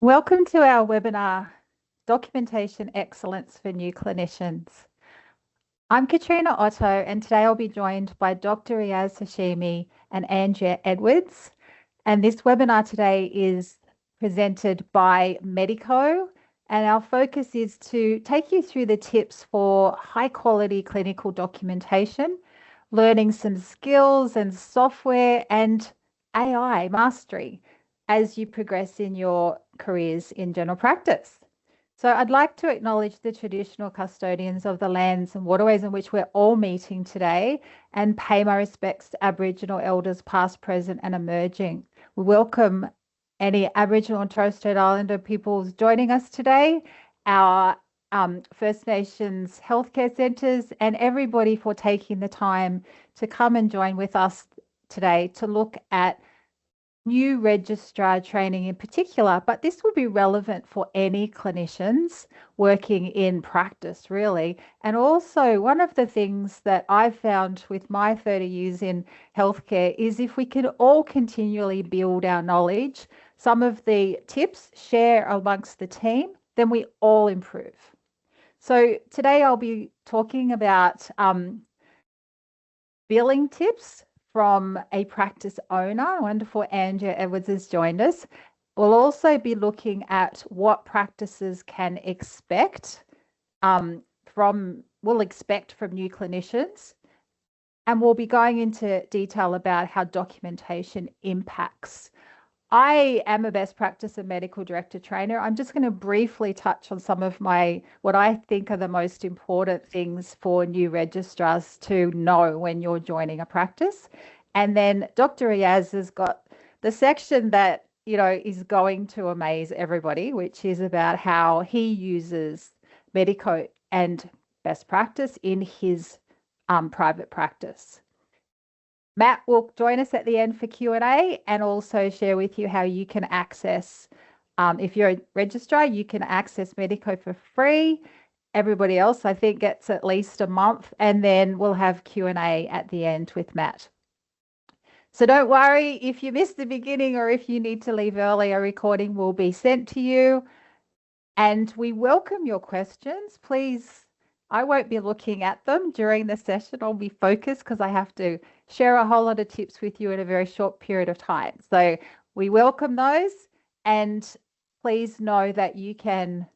Welcome to our webinar, Documentation Excellence for New Clinicians. I'm Katrina Otto, and today I'll be joined by Dr. Riaz Hashimi and Andrea Edwards. And this webinar today is presented by Medico, and our focus is to take you through the tips for high quality clinical documentation, learning some skills and software and AI mastery as you progress in your careers in general practice. So I'd like to acknowledge the traditional custodians of the lands and waterways in which we're all meeting today and pay my respects to Aboriginal elders past, present and emerging. We welcome any Aboriginal and Torres Strait Islander peoples joining us today, our First Nations healthcare centres, and everybody for taking the time to come and join with us today to look at new registrar training in particular, but this will be relevant for any clinicians working in practice, really. And also, one of the things that I've found with my 30 years in healthcare is if we can all continually build our knowledge, some of the tips share amongst the team, then we all improve. So today I'll be talking about billing tips from a practice owner. Wonderful Andrea Edwards has joined us. We'll also be looking at what practices can expect from new clinicians. And we'll be going into detail about how documentation impacts. I am a best practice and medical director trainer. I'm just going to briefly touch on some of what I think are the most important things for new registrars to know when you're joining a practice. And then Dr. Riaz has got the section that, is going to amaze everybody, which is about how he uses Medico and best practice in his private practice. Matt will join us at the end for Q&A and also share with you how you can access, if you're a registrar, you can access Medico for free. Everybody else, I think, gets at least a month, and then we'll have Q&A at the end with Matt. So don't worry if you missed the beginning or if you need to leave early, a recording will be sent to you. And we welcome your questions. Please, I won't be looking at them during the session. I'll be focused because I have to share a whole lot of tips with you in a very short period of time. So we welcome those, and please know that you can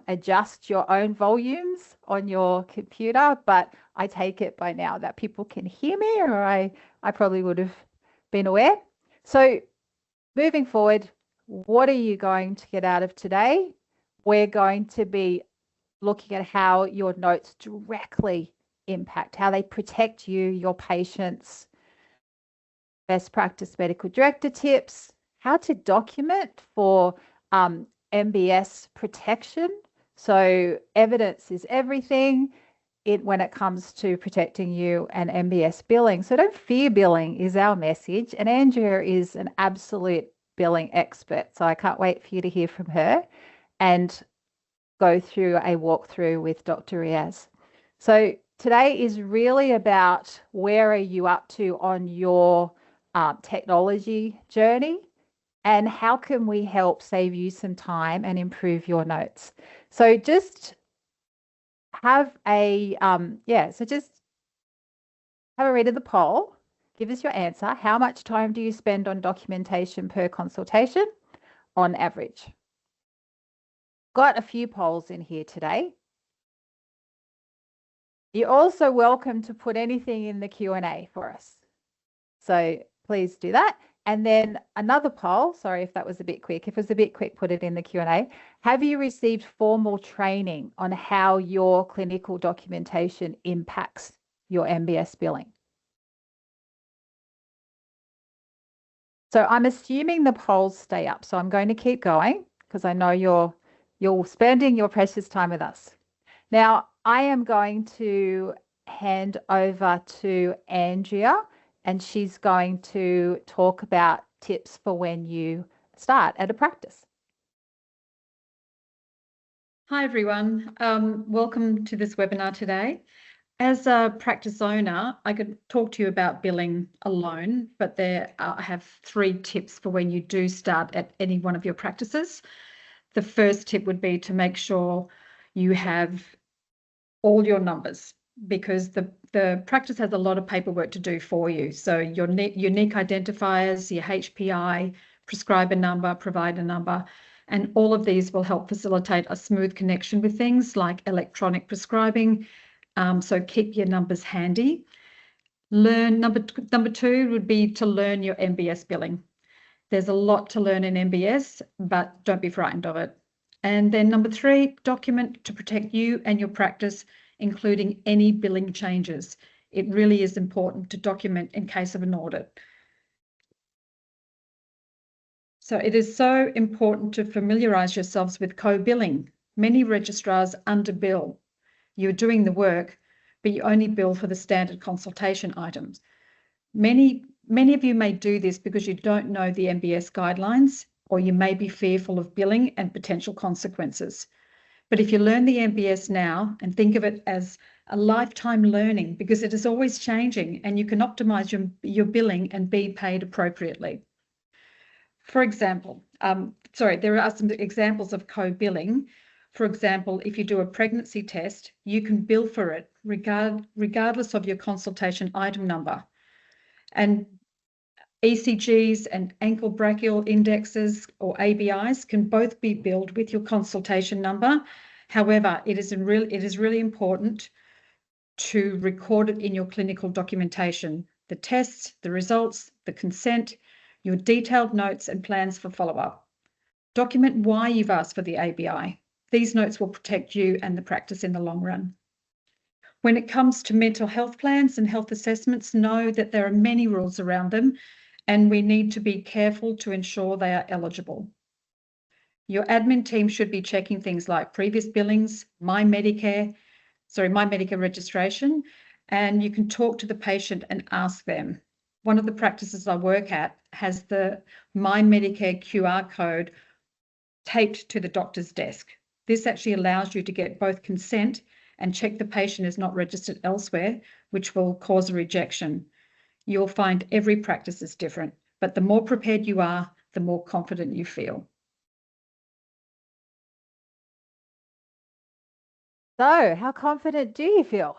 adjust your own volumes on your computer, but I take it by now that people can hear me, or I probably would have been aware. So moving forward, what are you going to get out of today? We're going to be looking at how your notes directly impact, how they protect you, your patients, best practice medical director tips, how to document for MBS protection. So evidence is everything when it comes to protecting you and MBS billing. So don't fear billing is our message. And Andrea is an absolute billing expert. So I can't wait for you to hear from her and go through a walkthrough with Dr. Riaz. So today is really about where are you up to on your technology journey and how can we help save you some time and improve your notes. So just have a, just have a read of the poll. Give us your answer. How much time do you spend on documentation per consultation on average? Got a few polls in here today. You're also welcome to put anything in the Q&A for us. So please do that. And then another poll, sorry if that was a bit quick. If it was a bit quick, put it in the Q&A. Have you received formal training on how your clinical documentation impacts your MBS billing? So I'm assuming the polls stay up. So I'm going to keep going because I know you're spending your precious time with us. Now, I am going to hand over to Andrea, and she's going to talk about tips for when you start at a practice. Hi, everyone. Welcome to this webinar today. As a practice owner, I could talk to you about billing alone, but I have 3 tips for when you do start at any one of your practices. the first tip would be to make sure you have all your numbers, because the practice has a lot of paperwork to do for you. So your unique identifiers, your HPI, prescriber number, provider number, and all of these will help facilitate a smooth connection with things like electronic prescribing. So keep your numbers handy. Number two would be to learn your MBS billing. There's a lot to learn in MBS, but don't be frightened of it. And then number three, document to protect you and your practice, including any billing changes. It really is important to document in case of an audit. So it is so important to familiarise yourselves with co-billing. Many registrars underbill. You're doing the work, but you only bill for the standard consultation items. Many of you may do this because you don't know the MBS guidelines, or you may be fearful of billing and potential consequences. But if you learn the MBS now and think of it as a lifetime learning, because it is always changing, and you can optimize your billing and be paid appropriately. For example, there are some examples of co-billing. For example, if you do a pregnancy test, you can bill for it regardless of your consultation item number. And ECGs and ankle brachial indexes, or ABIs, can both be billed with your consultation number. However, it is really important to record it in your clinical documentation, the tests, the results, the consent, your detailed notes and plans for follow-up. Document why you've asked for the ABI. These notes will protect you and the practice in the long run. When it comes to mental health plans and health assessments, know that there are many rules around them, and we need to be careful to ensure they are eligible. Your admin team should be checking things like previous billings, My Medicare registration, and you can talk to the patient and ask them. One of the practices I work at has the My Medicare QR code taped to the doctor's desk. This actually allows you to get both consent and check the patient is not registered elsewhere, which will cause a rejection. You'll find every practice is different, but the more prepared you are, the more confident you feel. So, how confident do you feel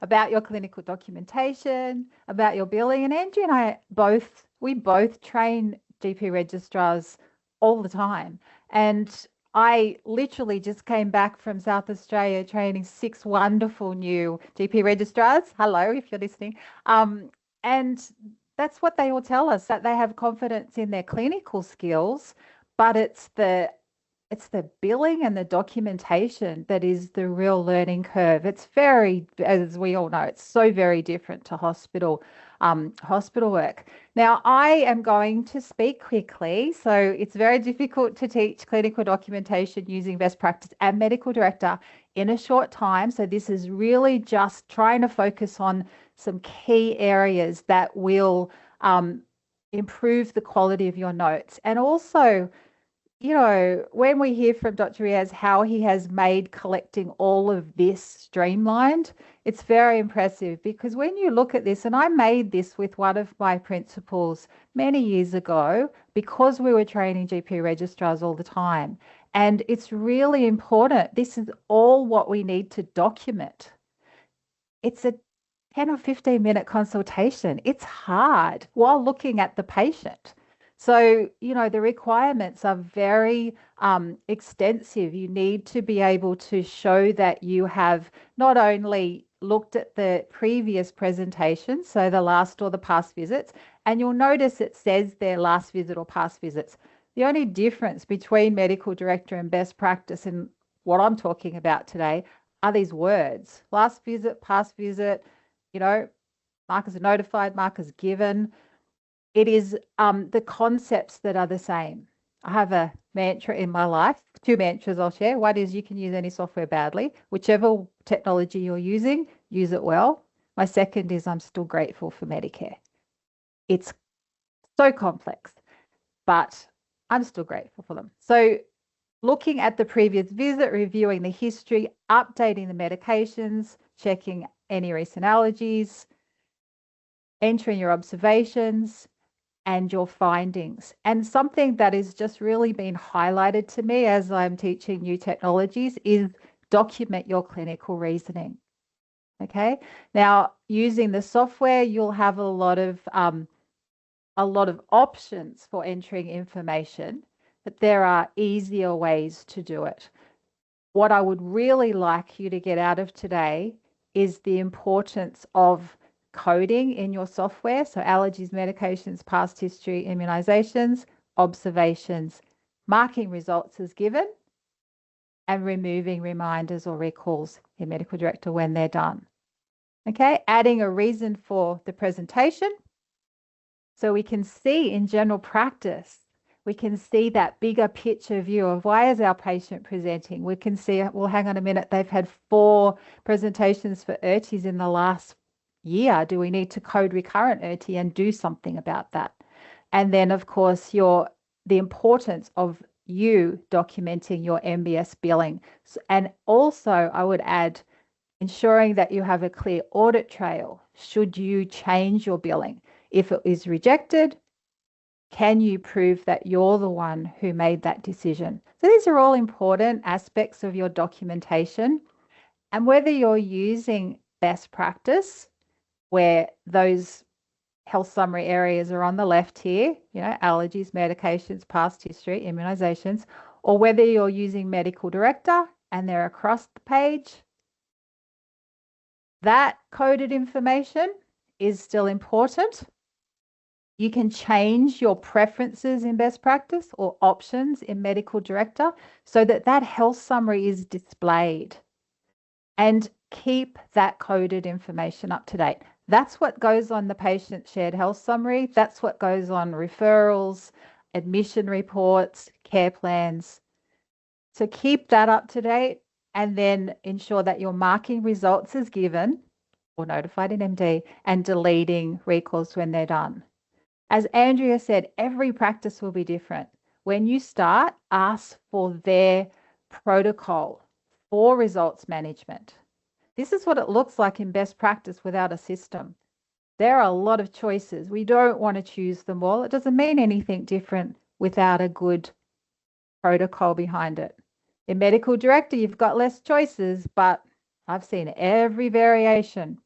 about your clinical documentation, about your billing? And Andrew and I both train GP registrars all the time. And I literally just came back from South Australia training 6 wonderful new GP registrars. Hello, if you're listening. And that's what they all tell us, that they have confidence in their clinical skills, but it's the billing and the documentation that is the real learning curve. It's very, as we all know, it's so very different to hospital work. Now, I am going to speak quickly, so it's very difficult to teach clinical documentation using best practice and medical director in a short time. So this is really just trying to focus on some key areas that will improve the quality of your notes. And also, when we hear from Dr. Riaz how he has made collecting all of this streamlined, it's very impressive, because when you look at this, and I made this with one of my principals many years ago because we were training GP registrars all the time, and it's really important. This is all what we need to document. It's a 10 or 15-minute consultation. It's hard while looking at the patient. So, the requirements are very extensive. You need to be able to show that you have not only looked at the previous presentation, so the last or the past visits, and you'll notice it says their last visit or past visits. The only difference between medical director and best practice and what I'm talking about today are these words: last visit, past visit, markers are notified, markers given. It is the concepts that are the same. I have a mantra in my life, 2 mantras I'll share. One is you can use any software badly. Whichever technology you're using, use it well. My second is I'm still grateful for Medicare. It's so complex, but I'm still grateful for them. So looking at the previous visit, reviewing the history, updating the medications, checking any recent allergies, entering your observations, and your findings. And something that is just really been highlighted to me as I'm teaching new technologies is document your clinical reasoning. Okay. Now, using the software, you'll have a lot of options for entering information, but there are easier ways to do it. What I would really like you to get out of today is the importance of coding in your software. So allergies, medications, past history, immunizations, observations, marking results as given, and removing reminders or recalls in Medical Director when they're done. Okay, adding a reason for the presentation. So we can see in general practice, we can see that bigger picture view of why is our patient presenting. We can see, well, hang on a minute, they've had 4 presentations for ERTIs in the last year. Do we need to code recurrent ERTI and do something about that? And then, of course, the importance of you documenting your MBS billing. And also, I would add, ensuring that you have a clear audit trail should you change your billing. If it is rejected, can you prove that you're the one who made that decision? So these are all important aspects of your documentation. And whether you're using best practice, where those health summary areas are on the left here, allergies, medications, past history, immunizations, or whether you're using Medical Director and they're across the page, that coded information is still important. You can change your preferences in best practice or options in Medical Director so that that health summary is displayed, and keep that coded information up to date. That's what goes on the patient shared health summary. That's what goes on referrals, admission reports, care plans. So keep that up to date, and then ensure that you're marking results as given or notified in MD and deleting recalls when they're done. As Andrea said, every practice will be different. When you start, ask for their protocol for results management. This is what it looks like in best practice without a system. There are a lot of choices. We don't want to choose them all. It doesn't mean anything different without a good protocol behind it. In Medical Director, you've got less choices, but I've seen every variation.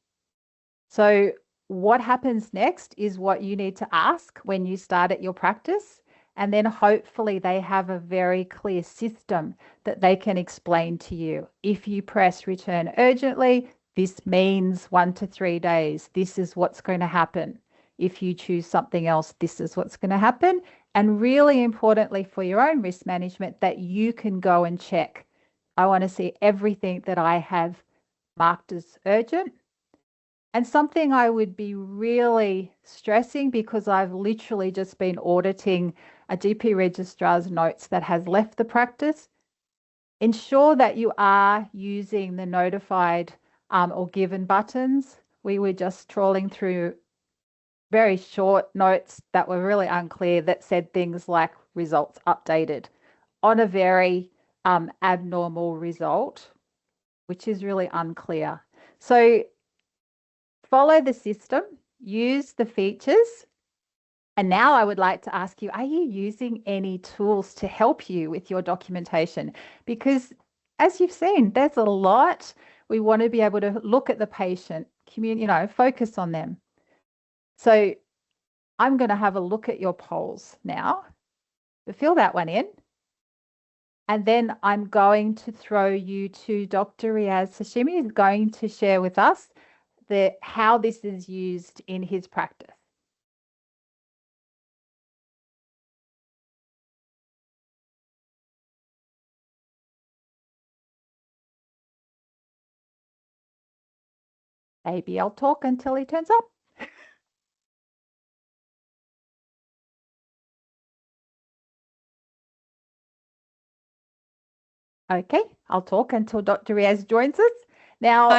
So what happens next is what you need to ask when you start at your practice, and then hopefully they have a very clear system that they can explain to you. If you press return urgently, this means 1 to 3 days. This is what's going to happen. If you choose something else, this is what's going to happen. And really importantly for your own risk management, that you can go and check. I want to see everything that I have marked as urgent. And something I would be really stressing, because I've literally just been auditing a GP registrar's notes that has left the practice, ensure that you are using the notified or given buttons. We were just trawling through very short notes that were really unclear that said things like results updated on a very abnormal result, which is really unclear. So follow the system, use the features. And now I would like to ask you, are you using any tools to help you with your documentation? Because as you've seen, there's a lot. We want to be able to look at the patient, focus on them. So I'm going to have a look at your polls now. Fill that one in. And then I'm going to throw you to Dr. Riaz Hashimi, who's going to share with us how this is used in his practice. Maybe I'll talk until he turns up. Okay, I'll talk until Dr. Riaz joins us. Now,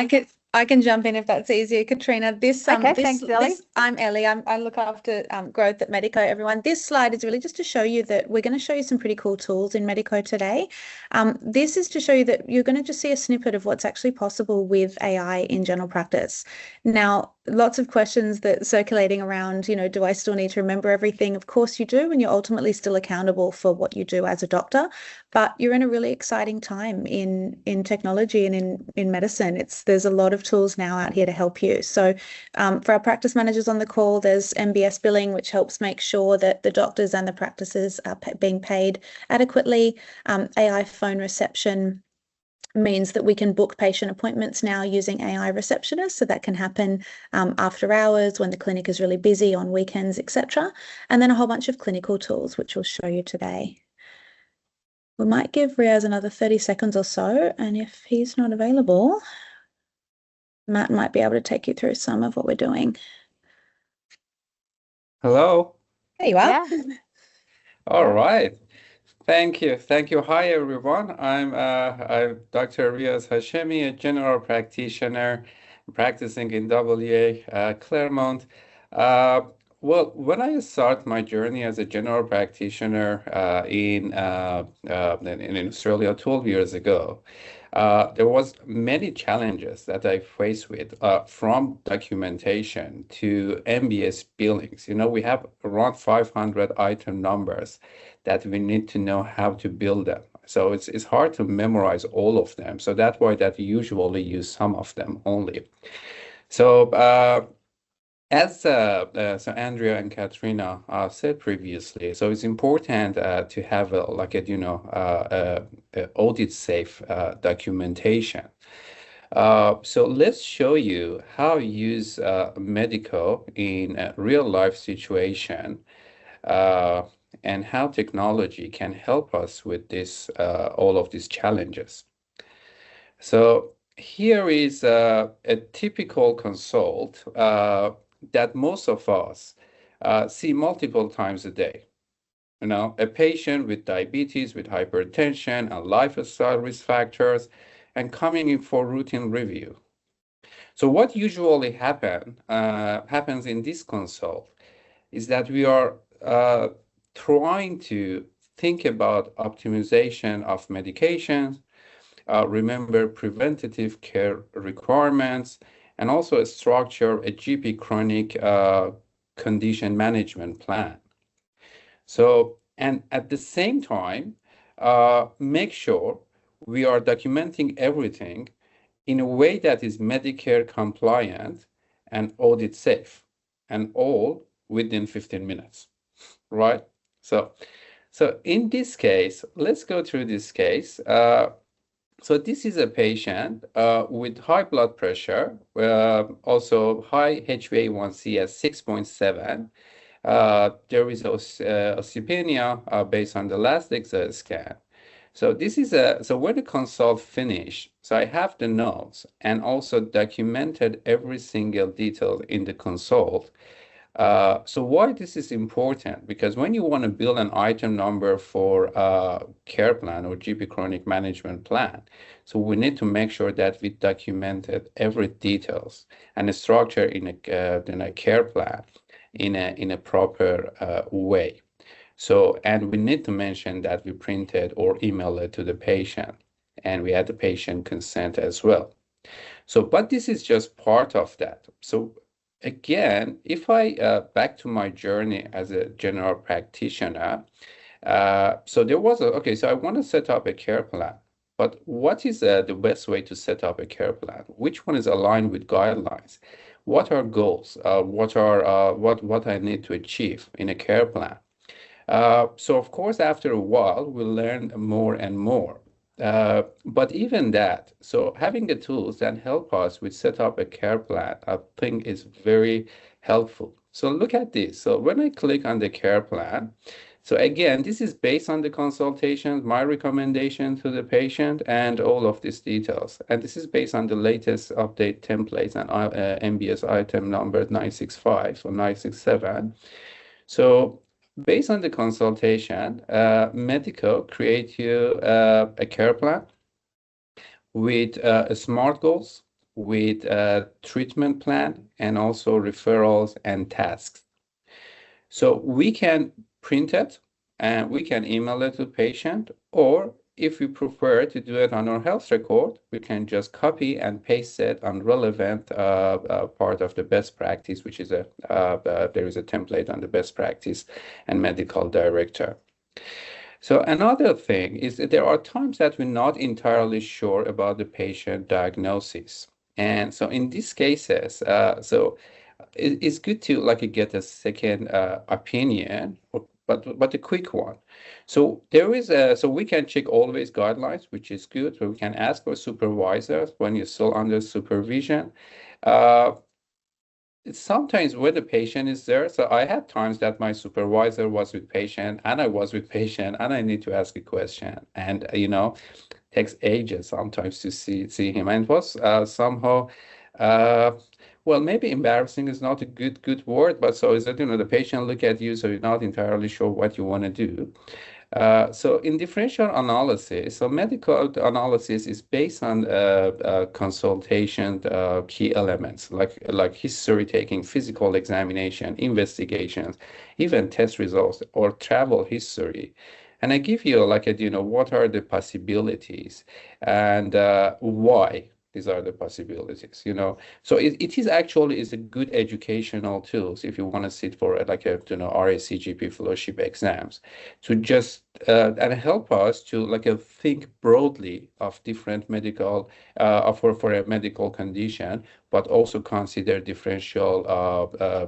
I can jump in if that's easier, Katrina. Thanks, Ellie. I'm Ellie. I look after growth at Medico, everyone. This slide is really just to show you that we're going to show you some pretty cool tools in Medico today. This is to show you that you're going to just see a snippet of what's actually possible with AI in general practice. Now, lots of questions that circulating around, do I still need to remember everything? Of course you do, and you're ultimately still accountable for what you do as a doctor, but you're in a really exciting time in technology and in medicine. There's a lot of tools now out here to help you. So for our practice managers on the call, there's MBS billing, which helps make sure that the doctors and the practices are being paid adequately. AI phone reception means that we can book patient appointments now using AI receptionists, so that can happen after hours when the clinic is really busy, on weekends, etc. And then a whole bunch of clinical tools, which we'll show you today. We might give Riaz another 30 seconds or so, and if he's not available, Matt might be able to take you through some of what we're doing. Hello. There you are. Yeah. All right. Thank you. Thank you. Hi, everyone. I'm Dr. Riaz Hashemi, a general practitioner practicing in WA, Claremont. Well, when I start my journey as a general practitioner in Australia 12 years ago, there was many challenges that I faced with from documentation to MBS billings. We have around 500 item numbers that we need to know how to build them. So it's hard to memorize all of them. So that's why that we usually use some of them only. So so Andrea and Katrina said previously, so it's important to have a audit safe documentation. So let's show you how to use Medico in a real life situation and how technology can help us with this all of these challenges. So here is a typical consult that most of us see multiple times a day. A patient with diabetes, with hypertension, and lifestyle risk factors, and coming in for routine review. So what usually happens in this consult is that we are trying to think about optimization of medications, remember preventative care requirements, and also structure a GP chronic condition management plan. So, and at the same time, make sure we are documenting everything in a way that is Medicare compliant and audit safe, and all within 15 minutes, right? So in this case, let's go through this case. So this is a patient with high blood pressure, also high HbA1c at 6.7. There is osteopenia based on the last DEXA scan. So this is so when the consult finished, so I have the notes and also documented every single detail in the consult. So why this is important? Because when you want to build an item number for care plan or GP chronic management plan, so we need to make sure that we documented every details and structure in a care plan in a proper way. So, and we need to mention that we printed or emailed it to the patient, and we had the patient consent as well. So, but this is just part of that. So again, if I back to my journey as a general practitioner, so there was so I want to set up a care plan, but what is the best way to set up a care plan? Which one is aligned with guidelines? What are goals? What I need to achieve in a care plan? So of course, after a while, we'll learn more and more. But even that, so having the tools that help us with set up a care plan, I think is very helpful. So look at this. So when I click on the care plan, so again, this is based on the consultations, my recommendation to the patient, and all of these details. And this is based on the latest update templates and MBS item number 965 or 967. So based on the consultation, Medico create you a care plan with SMART goals, with a treatment plan, and also referrals and tasks. So we can print it and we can email it to the patient, or if we prefer to do it on our health record, we can just copy and paste it on relevant part of the best practice, which is there is a template on the best practice and medical director. So another thing is that there are times that we're not entirely sure about the patient diagnosis. And so in these cases, it's good to like get a second opinion, but a quick one. So there is so we can check always guidelines, which is good. So we can ask for supervisors when you're still under supervision. Sometimes when the patient is there, so I had times that my supervisor was with patient and I was with patient and I need to ask a question, and takes ages sometimes to see him, and it was somehow well, maybe embarrassing is not a good word, but so is that the patient look at you, so you're not entirely sure what you want to do. So in differential analysis, so medical analysis is based on consultation key elements like history taking, physical examination, investigations, even test results or travel history. And I give you like what are the possibilities and why these are the possibilities, So it is actually is a good educational tools if you want to sit for like a RACGP fellowship exams to just and help us to like think broadly of different medical for a medical condition, but also consider differential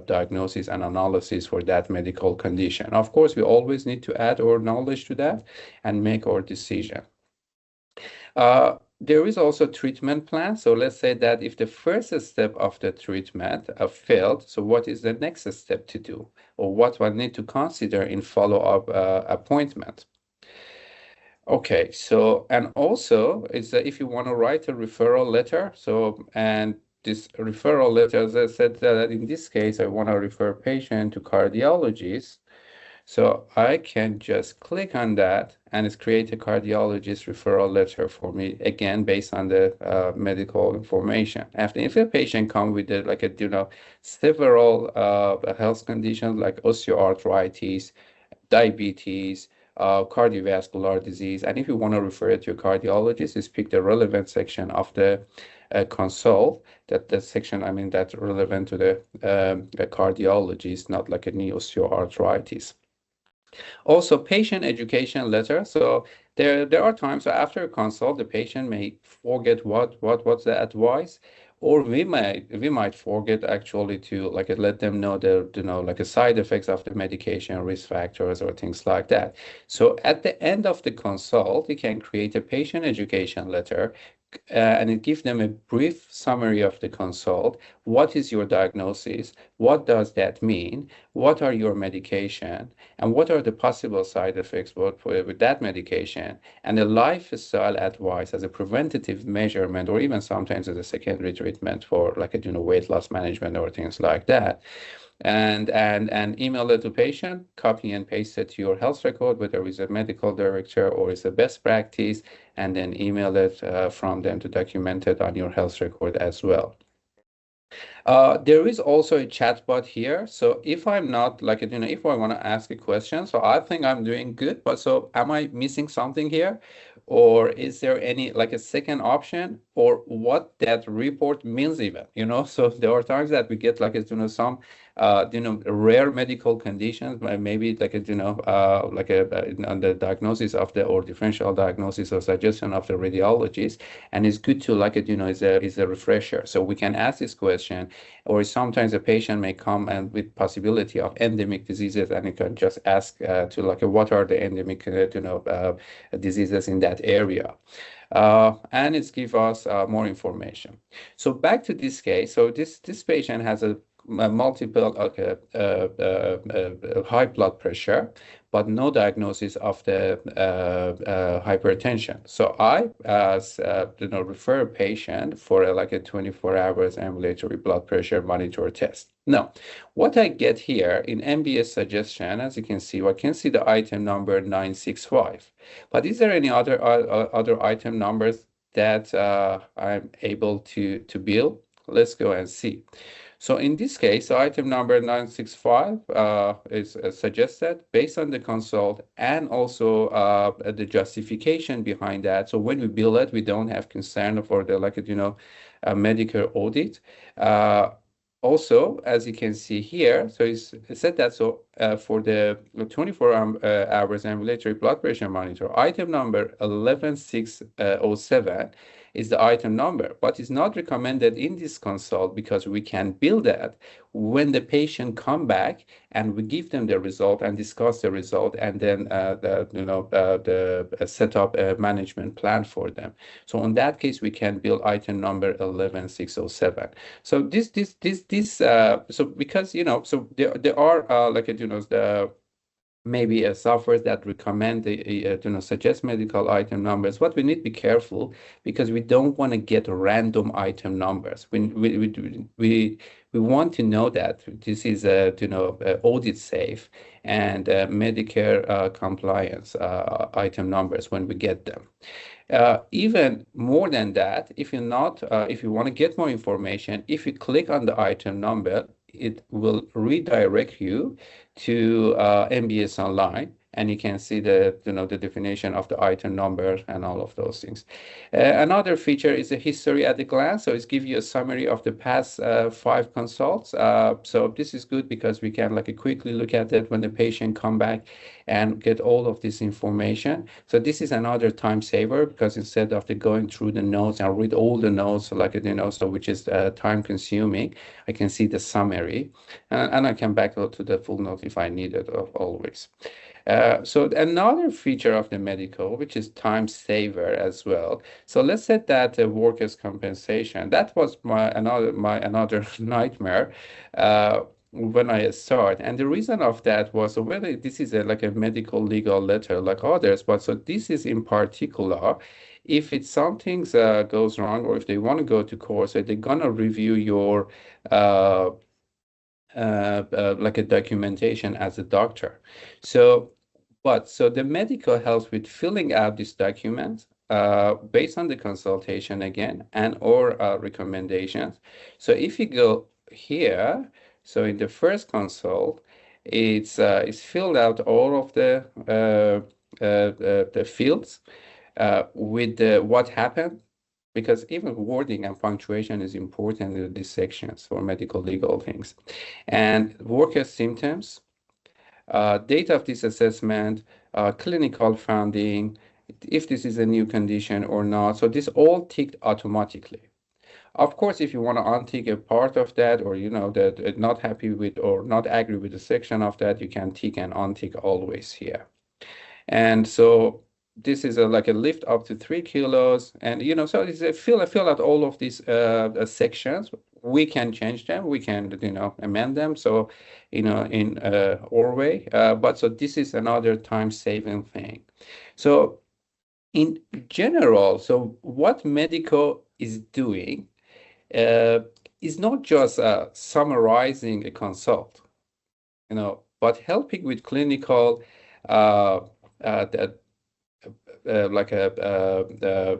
diagnosis and analysis for that medical condition. Of course, we always need to add our knowledge to that and make our decision. There is also treatment plan. So let's say that if the first step of the treatment failed, so what is the next step to do, or what one need to consider in follow-up appointment? Okay, so and also is that if you want to write a referral letter, so and this referral letter, as I said, that in this case I want to refer patient to cardiologist. So I can just click on that and it's create a cardiologist referral letter for me, again, based on the medical information. After, if a patient come with several health conditions like osteoarthritis, diabetes, cardiovascular disease, and if you want to refer it to a cardiologist, just pick the relevant section of the consult, that section, I mean, that's relevant to the cardiologist, not like a knee osteoarthritis. Also, patient education letter. So there are times after a consult, the patient may forget what's the advice, or we might forget actually to like let them know the like the side effects of the medication, risk factors, or things like that. So at the end of the consult, you can create a patient education letter. And it gives them a brief summary of the consult. What is your diagnosis? What does that mean? What are your medication? And what are the possible side effects with that medication? And a lifestyle advice as a preventative measurement, or even sometimes as a secondary treatment for like a weight loss management or things like that. And email it to patient, copy and paste it to your health record, whether it's a medical director or it's a best practice, and then email it from them to document it on your health record as well. There is also a chatbot here. So if I'm not like, if I want to ask a question, so I think I'm doing good, but so am I missing something here? Or is there any like a second option, or what that report means even, So there are times that we get like, some rare medical conditions, maybe like on the diagnosis of the or differential diagnosis or suggestion of the radiologist, and it's good to like is a refresher. So we can ask this question, or sometimes a patient may come and with possibility of endemic diseases, and you can just ask to like what are the endemic diseases in that area. And it gives us more information. So back to this case. So this patient has a multiple high blood pressure, but no diagnosis of the hypertension. So I refer a patient for like a 24 hours ambulatory blood pressure monitor test. Now, what I get here in MBS suggestion, as you can see, I can see the item number 965. But is there any other item numbers that I'm able to bill? Let's go and see. So in this case, item number 965 is suggested based on the consult and also the justification behind that. So when we bill it, we don't have concern for the Medicare audit. Also, as you can see here, so it said that for the 24 hours ambulatory blood pressure monitor, item number 11607 is the item number, but it's not recommended in this consult because we can bill that when the patient come back and we give them the result and discuss the result and then set up a management plan for them. So in that case, we can bill item number 11607. So so because so there are the maybe a software that recommend the suggest medical item numbers. What we need to be careful because we don't want to get random item numbers. We want to know that this is audit safe and Medicare compliance item numbers when we get them. Even more than that, if you want to get more information, if you click on the item number, it will redirect you to MBS Online, and you can see the the definition of the item number and all of those things. Another feature is a history at a glance, so it's give you a summary of the past 5 consults. So this is good because we can quickly look at it when the patient come back and get all of this information. So this is another time saver because instead of going through the notes and read all the notes so which is time consuming, I can see the summary and I can back up to the full note if I need it always. So another feature of the medical, which is time saver as well. So let's say that workers' compensation, that was my another nightmare when I start. And the reason of that was whether this is a medical legal letter like others, but so this is in particular, if it's something goes wrong or if they want to go to court, so they're gonna review your a documentation as a doctor. So the medical helps with filling out this document based on the consultation again and or recommendations. So if you go here, so in the first consult, it's filled out all of the fields with what happened, because even wording and punctuation is important in these sections for medical legal things. And worker symptoms, date of this assessment, clinical finding, if this is a new condition or not. So this all ticked automatically. Of course, if you want to untick a part of that, or that not happy with or not agree with a section of that, you can tick and untick always here. And so this is a lift up to 3 kilos, and so it's a fill out all of these sections. We can change them, we can amend them, so in our way, but so this is another time saving thing. So in general, so what Medico is doing is not just summarizing a consult, but helping with clinical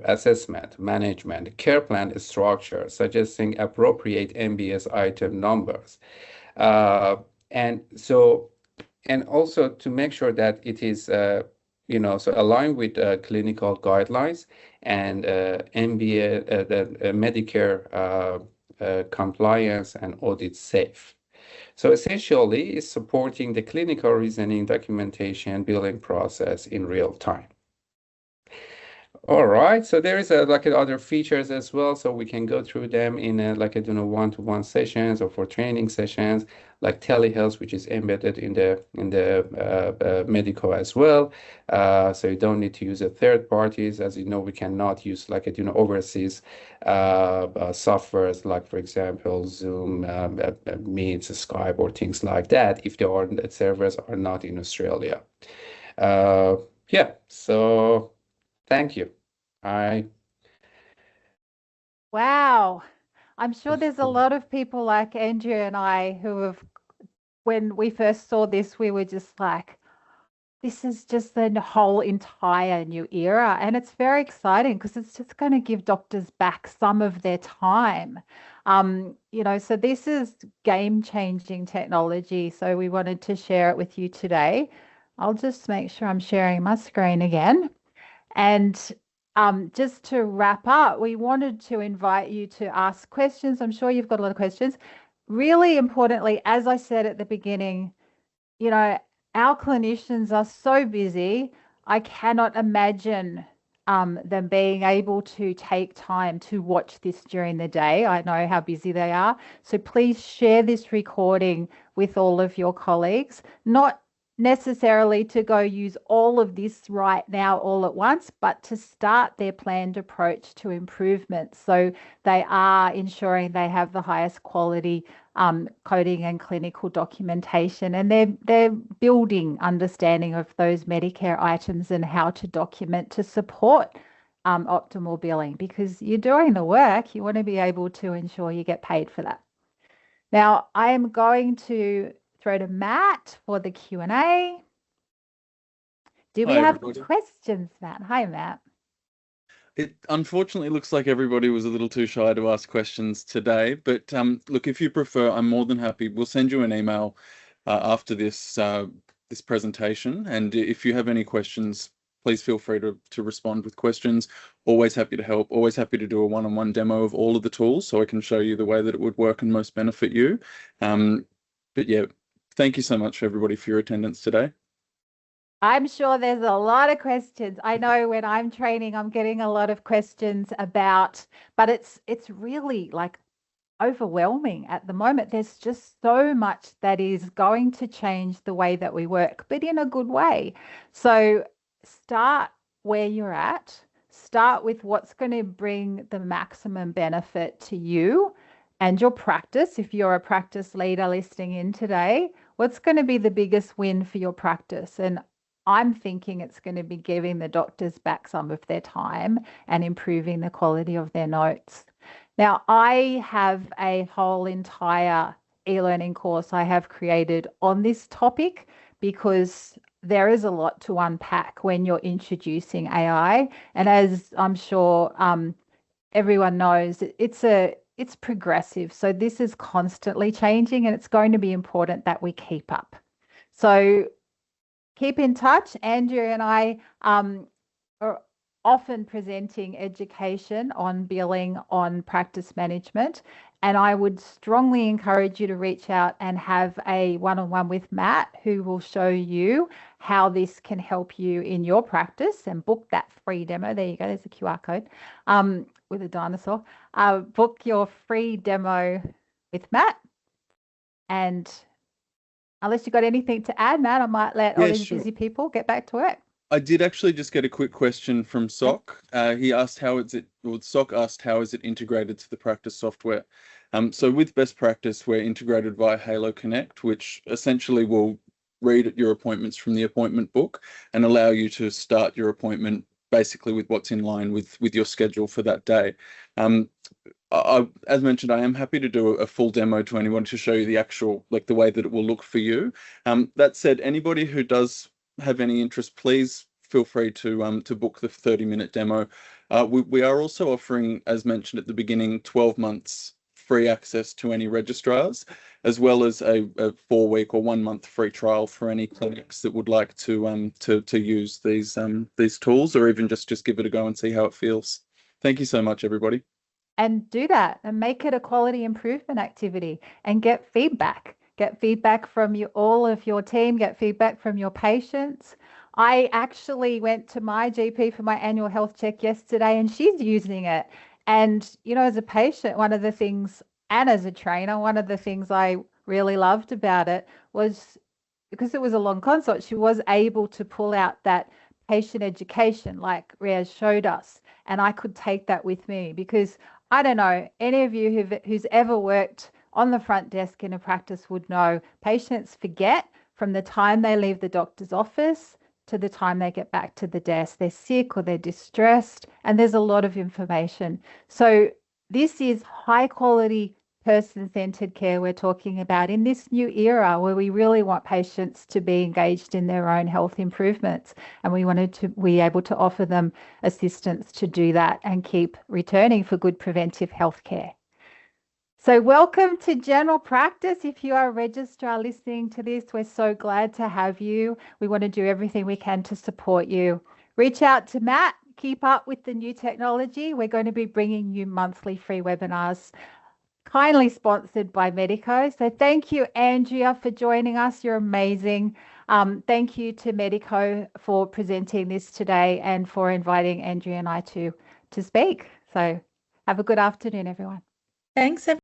assessment, management, care plan structure, suggesting appropriate MBS item numbers. And also to make sure that it is, so aligned with clinical guidelines and MBA, the Medicare compliance and audit safe. So essentially, it's supporting the clinical reasoning, documentation, billing process in real time. All right, so there is other features as well, so we can go through them in one-to-one sessions or for training sessions, like telehealth, which is embedded in the Medico as well. So you don't need to use a third parties, as you know, we cannot use overseas softwares like, for example, Zoom, Meet, Skype, or things like that if the servers are not in Australia. Yeah, so. Thank you. Wow. I'm sure there's a lot of people like Andrew and I who have, when we first saw this, we were just like, this is just the whole entire new era. And it's very exciting because it's just going to give doctors back some of their time. So this is game-changing technology. So we wanted to share it with you today. I'll just make sure I'm sharing my screen again. And just to wrap up, we wanted to invite you to ask questions. I'm sure you've got a lot of questions. Really importantly, as I said at the beginning, our clinicians are so busy. I cannot imagine them being able to take time to watch this during the day. I know how busy they are. So please share this recording with all of your colleagues, not necessarily to go use all of this right now all at once, but to start their planned approach to improvement. So they are ensuring they have the highest quality coding and clinical documentation, and they're building understanding of those Medicare items and how to document to support optimal billing, because you're doing the work. You want to be able to ensure you get paid for that. Now, I am going to throw to Matt for the Q&A. Do we have questions, Matt? Hi, Matt. It unfortunately looks like everybody was a little too shy to ask questions today, but look, if you prefer, I'm more than happy. We'll send you an email after this this presentation, and if you have any questions, please feel free to respond with questions. Always happy to help. Always happy to do a one-on-one demo of all of the tools so I can show you the way that it would work and most benefit you. But yeah, thank you so much, everybody, for your attendance today. I'm sure there's a lot of questions. I know when I'm training, I'm getting a lot of questions about, but it's really like overwhelming at the moment. There's just so much that is going to change the way that we work, but in a good way. So start where you're at. Start with what's going to bring the maximum benefit to you and your practice. If you're a practice leader listening in today, what's going to be the biggest win for your practice? And I'm thinking it's going to be giving the doctors back some of their time and improving the quality of their notes. Now, I have a whole entire e-learning course I have created on this topic because there is a lot to unpack when you're introducing AI. And as I'm sure everyone knows, it's progressive. So this is constantly changing, and it's going to be important that we keep up. So keep in touch. Andrew and I are often presenting education on billing, on practice management, and I would strongly encourage you to reach out and have a one-on-one with Matt, who will show you how this can help you in your practice, and book that free demo. There you go, there's a QR code with a dinosaur. Book your free demo with Matt. And unless you've got anything to add, Matt, I might let all these busy people get back to work. I did actually just get a quick question from Sock. He asked Sock asked how is it integrated to the practice software? So with Best Practice, we're integrated via Halo Connect, which essentially will read your appointments from the appointment book and allow you to start your appointment basically with what's in line with your schedule for that day. As mentioned, I am happy to do a full demo to anyone to show you the actual, like the way that it will look for you. That said, anybody who does have any interest, please feel free to book the 30-minute demo. We are also offering, as mentioned at the beginning, 12 months free access to any registrars, as well as a 4-week or 1-month free trial for any clinics that would like to use these tools, or even just give it a go and see how it feels. Thank you so much, everybody. And do that and make it a quality improvement activity and get feedback. Get feedback from all of your team, get feedback from your patients. I actually went to my GP for my annual health check yesterday, and she's using it. And, as a patient, one of the things, and as a trainer, one of the things I really loved about it was, because it was a long consult, she was able to pull out that patient education like Riaz showed us. And I could take that with me, because I don't know, any of you who's ever worked on the front desk in a practice would know patients forget from the time they leave the doctor's office to the time they get back to the desk. They're sick or they're distressed, and there's a lot of information. So this is high quality person-centered care we're talking about in this new era where we really want patients to be engaged in their own health improvements, and we wanted to be able to offer them assistance to do that and keep returning for good preventive health care. So welcome to General Practice. If you are a registrar listening to this, we're so glad to have you. We want to do everything we can to support you. Reach out to Matt, keep up with the new technology. We're going to be bringing you monthly free webinars, kindly sponsored by Medico. So thank you, Andrea, for joining us. You're amazing. Thank you to Medico for presenting this today and for inviting Andrea and I to speak. So have a good afternoon, everyone. Thanks, everyone.